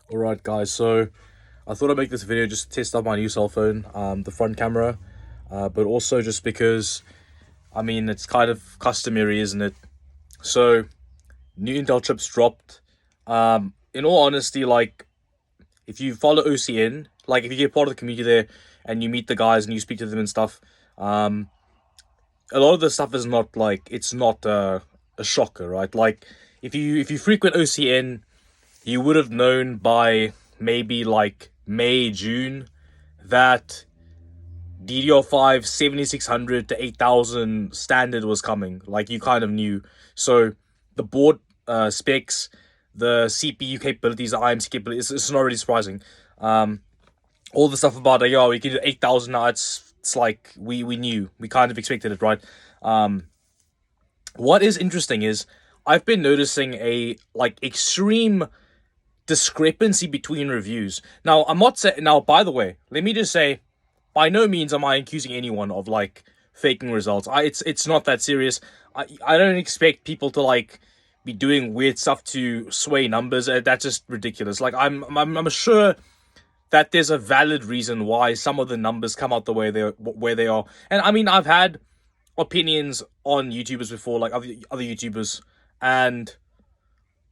Alright guys, so I thought I'd make this video just to test out my new cell phone, the front camera, but also just because, it's kind of customary, isn't it? So, new Intel chips dropped. In all honesty, like, if you follow OCN, like, if you get part of the community there, and you meet the guys and you speak to them and stuff, a lot of the stuff is not, like, it's not a shocker, right? Like, if you frequent OCN, you would have known by maybe like May, June that DDR5 7600 to 8000 standard was coming. Like, you kind of knew. So the board specs, the CPU capabilities, the IMC capabilities, it's not really surprising. All the stuff about, yo, we can do 8000 now, it's like we knew. We kind of expected it, right? What is interesting is I've been noticing a like extreme discrepancy between reviews. Now, I'm not saying, now, by the way, let me just say, by no means am I accusing anyone of like faking results. It's not that serious. I don't expect people to like be doing weird stuff to sway numbers. That's just ridiculous. Like, I'm sure that there's a valid reason why some of the numbers come out the way they are. And I mean, I've had opinions on YouTubers before, like other YouTubers and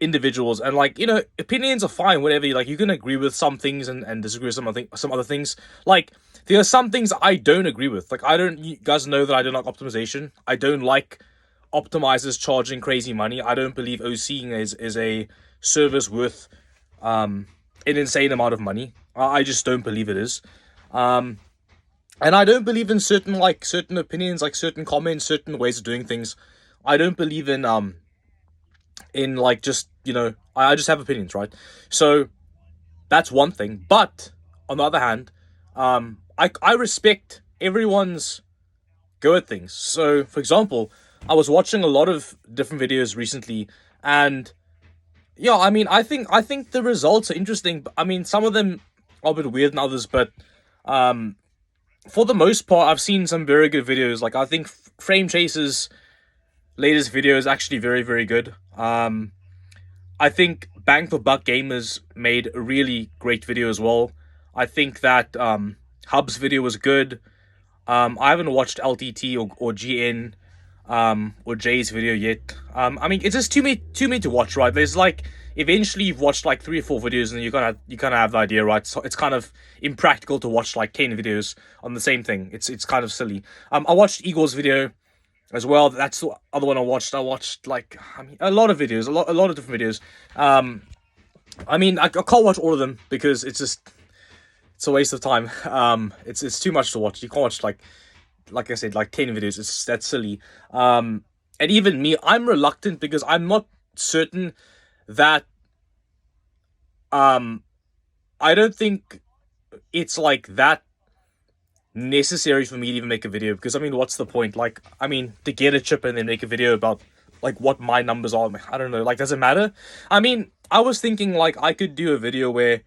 individuals, and like, opinions are fine, whatever. Like, you can agree with some things and disagree with some other things. Like, there are some things I don't agree with. Like, you guys know that I don't like optimization. I don't like optimizers charging crazy money. I don't believe OCing is a service worth an insane amount of money. I just don't believe it is. And I don't believe in certain opinions, like certain comments, certain ways of doing things. I don't believe in like, just, I just have opinions, right? So that's one thing. But on the other hand, I respect everyone's go at things. So, for example, I was watching a lot of different videos recently, and yeah, I think the results are interesting. Some of them are a bit weird than others, but for the most part, I've seen some very good videos. Like, I think Frame Chaser's latest video is actually very, very good. I think Bang for Buck Gamers made a really great video as well. I think that Hub's video was good. I haven't watched LTT or GN or Jay's video yet. It's just too many to watch, right? There's like, eventually you've watched like 3 or 4 videos and you kind of have the idea, right? So it's kind of impractical to watch like 10 videos on the same thing. It's kind of silly. I watched Igor's video as well. That's the other one I watched. I watched like, a lot of videos, a lot of different videos. I can't watch all of them because it's a waste of time. It's too much to watch. You can't watch like I said, like 10 videos. That's silly. And even me, I'm reluctant because I'm not certain that I don't think it's like that necessary for me to even make a video, because what's the point? Like, to get a chip and then make a video about like what my numbers are, I don't know, like, does it matter? I was thinking like I could do a video where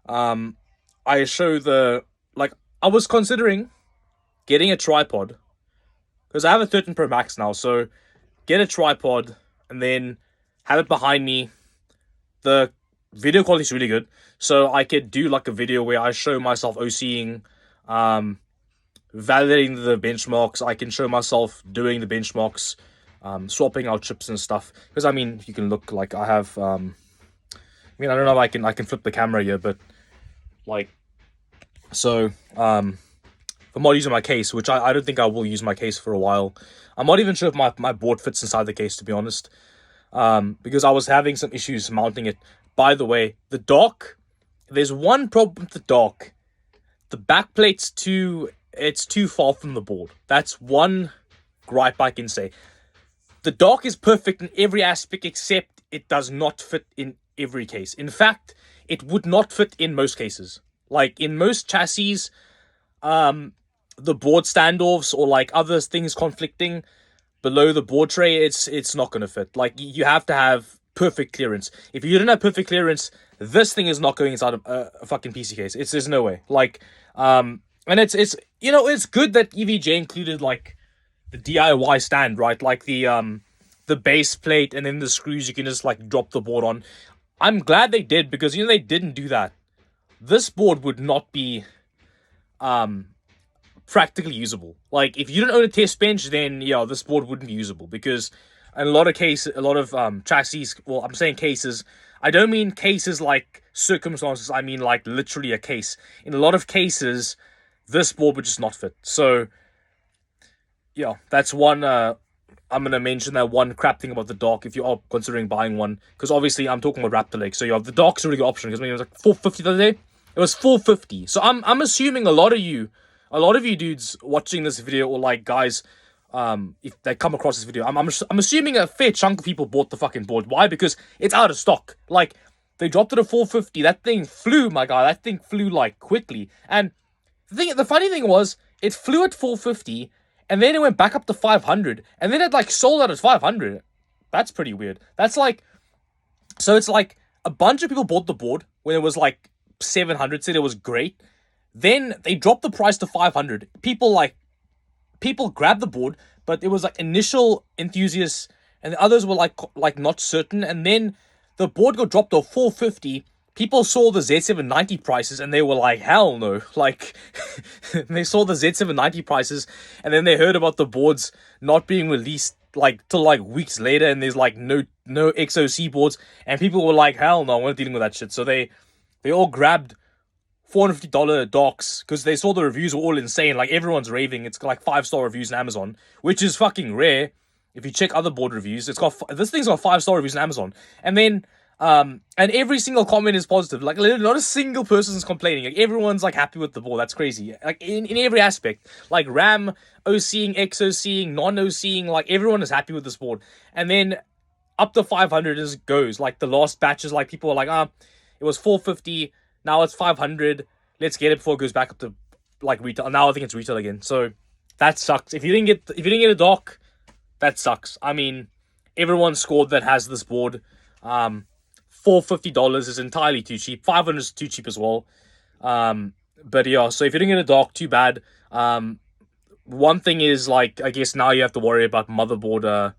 I show I was considering getting a tripod, because I have a 13 Pro Max now. So get a tripod and then have it behind me. The video quality is really good, so I could do like a video where I show myself OCing, validating the benchmarks. I can show myself doing the benchmarks, swapping out chips and stuff. Because you can look, like, I have I don't know if I can flip the camera here, but like, so I'm not using my case, which I don't think I will use my case for a while. I'm not even sure if my board fits inside the case, to be honest, because I was having some issues mounting it. By the way, the dock, there's one problem with the dock. The backplate's too far from the board. That's one gripe I can say. The dock is perfect in every aspect, except it does not fit in every case. In fact, it would not fit in most cases. Like, in most chassis, the board standoffs or like other things conflicting below the board tray, it's not going to fit. Like, you have to have perfect clearance. If you don't have perfect clearance, this thing is not going inside of a fucking PC case. There's no way. Like, and it's good that EVJ included like the DIY stand, right? Like the base plate and then the screws you can just like drop the board on. I'm glad they did, because they didn't do that, this board would not be practically usable. Like, if you don't own a test bench, then yeah, this board wouldn't be usable, because in a lot of cases, a lot of chassis, well, I'm saying cases, I don't mean cases like circumstances, I mean like literally a case. In a lot of cases, this board would just not fit. So yeah, that's one. I'm gonna mention that one crap thing about the dock if you are considering buying one, because obviously I'm talking about Raptor Lake. So yeah, the dock's a really good option, because it was like $450 the other day. It was $450. So I'm assuming a lot of you dudes watching this video, or like guys, if they come across this video, I'm assuming a fair chunk of people bought the fucking board. Why? Because it's out of stock. Like, they dropped it at $450. That thing flew, my guy. That thing flew like quickly. And the funny thing was, it flew at $450, and then it went back up to $500, and then it like sold out at $500. That's pretty weird. That's like, so it's like a bunch of people bought the board when it was like $700, said it was great. Then they dropped the price to $500. People grabbed the board, but it was like initial enthusiasts, and the others were like not certain. And then the board got dropped to $450. People saw the Z790 prices, and they were like, hell no. Like, they saw the Z790 prices, and then they heard about the boards not being released like till like weeks later, and there's like no XOC boards, and people were like, hell no, we're not dealing with that shit. So they all grabbed $450 docks, because they saw the reviews were all insane. Like, everyone's raving. It's got like 5-star reviews on Amazon, which is fucking rare. If you check other board reviews, this thing's got 5-star reviews on Amazon. And then and every single comment is positive. Like, not a single person is complaining. Like, everyone's like happy with the board. That's crazy. Like, in every aspect, like RAM, OCing, XOCing, non-OCing, like everyone is happy with this board. And then up to 500 as it goes. Like, the last batches, like people are like, it was 450. Now it's 500. Let's get it before it goes back up to like retail. Now I think it's retail again. So that sucks. If you didn't get a dock, that sucks. I mean, everyone scored that has this board. $450 is entirely too cheap. $500 is too cheap as well. But yeah, so if you didn't get a dock, too bad. One thing is, like, I guess now you have to worry about motherboard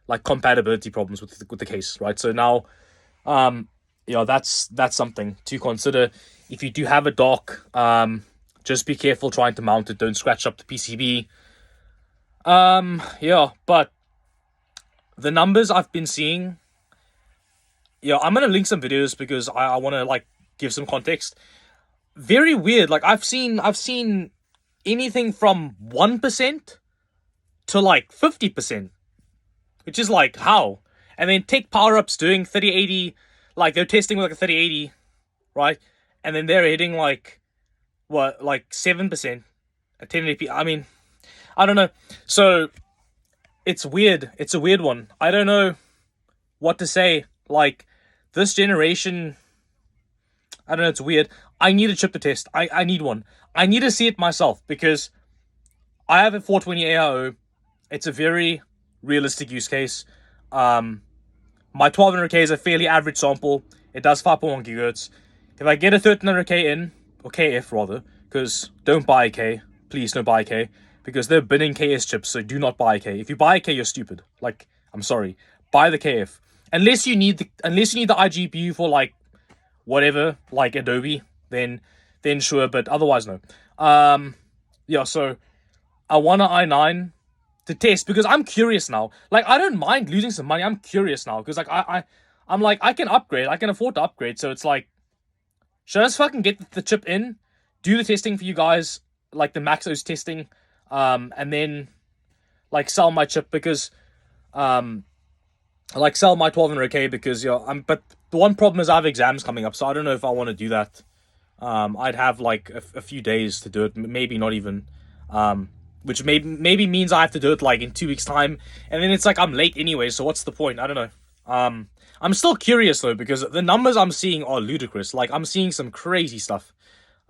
like compatibility problems with the case, right? So now that's something to consider. If you do have a dock, just be careful trying to mount it. Don't scratch up the PCB. But the numbers I've been seeing, I'm gonna link some videos because I want to like give some context. Very weird. Like, I've seen anything from 1% to like 50%, which is like, how? And then Tech Power Up's doing 3080. Like, they're testing with like a 3080, right? And then they're hitting like 7% at 1080p. I mean, I don't know. So it's weird. It's a weird one. I don't know what to say. Like, this generation, I don't know, it's weird. I need a chip to test. I need one. I need to see it myself, because I have a 420 AIO. It's a very realistic use case. My 1200K is a fairly average sample. It does 5.1 gigahertz. If I get a 1300K in, or KF rather, because don't buy a K. Please don't buy a K. Because they're binning KS chips, so do not buy a K. If you buy a K, you're stupid. Like, I'm sorry. Buy the KF. Unless you need the iGPU for like whatever, like Adobe, then sure, but otherwise no. So I want an i9 to test, because I'm curious now. Like, I don't mind losing some money. I'm curious now, because like I'm like, I can upgrade. I can afford to upgrade. So it's like, should I just fucking get the chip in, do the testing for you guys, like the Maxos testing, and then like sell my chip, because like sell my 1200K, because but the one problem is I have exams coming up, so I don't know if I want to do that. I'd have like a few days to do it, maybe not even, which maybe means I have to do it like in 2 weeks time, and then it's like I'm late anyway, so what's the point? I don't know. I'm still curious though, because the numbers I'm seeing are ludicrous. Like, I'm seeing some crazy stuff.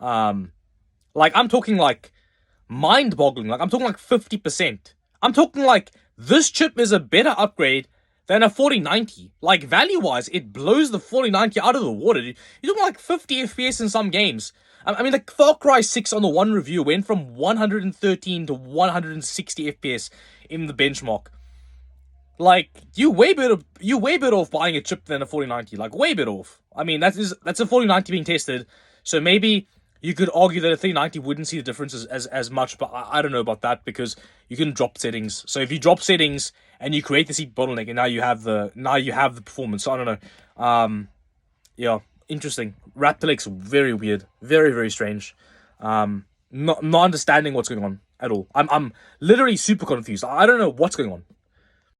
Like, I'm talking like mind-boggling. Like, I'm talking like 50%. I'm talking like this chip is a better upgrade than a 4090. Like, value-wise, it blows the 4090 out of the water. You're talking like 50 FPS in some games. I mean, like, Far Cry 6 on the one review went from 113 to 160 FPS in the benchmark. Like, you way better off buying a chip than a 4090. Like, way better off. I mean, that's a 4090 being tested, so maybe you could argue that a 390 wouldn't see the differences as much, but I don't know about that because you can drop settings. So if you drop settings and you create the seat bottleneck, and now you have the performance. So I don't know. Yeah, interesting. Raptlex, very weird, very very strange. Not understanding what's going on at all. I'm literally super confused. I don't know what's going on.